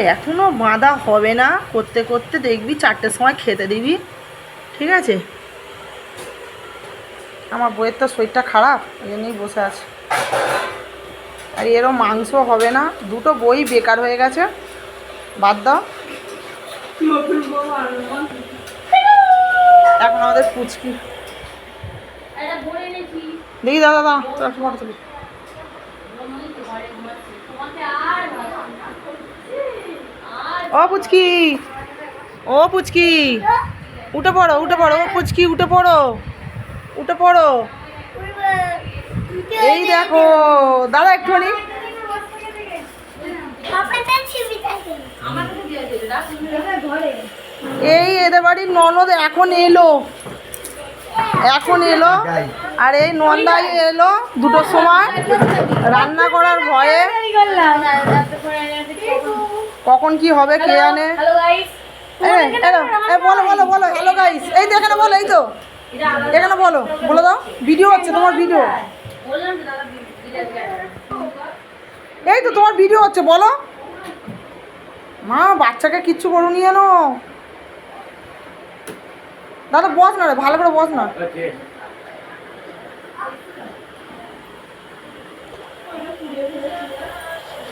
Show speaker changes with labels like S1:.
S1: এখনো বাঁধা হবে না, করতে করতে দেখবি 4টের সময় খেতে দিবি, ঠিক আছে? আমার বইয়ের তো শরীরটা খারাপ, ওই জন্যই বসে আছে। আর এরও মাংস হবে না, দুটো বই বেকার হয়ে গেছে, বাদ দাও। এখন আমাদের পুচকি দেখি, দাদা দাদা ফটো তুলি। ও পুচকি, ও পুচকি, উঠে পড়ো উঠে পড়ো, ও পুচকি উঠে পড়ো, উঠে পড়ো। এই দেখো দাদা একটুখানি, এই এদের বাড়ির ননদ এখন এলো, এখন এলো। আর এই নন্দাই এলো 2টোর সময়, রান্না করার ভয়ে, কখন কি হবে কে জানে। বলো বলো বলো, হ্যালো গাইস, এই তো এখানে বলো, এই তো এখানে বলো, বলে দাও, ভিডিও হচ্ছে তোমার, ভিডিও, এই তো তোমার ভিডিও হচ্ছে, বলো। মা বাচ্চাকে কিচ্ছু করুন জানো। দাদা বস না রে, ভালো করে বস না।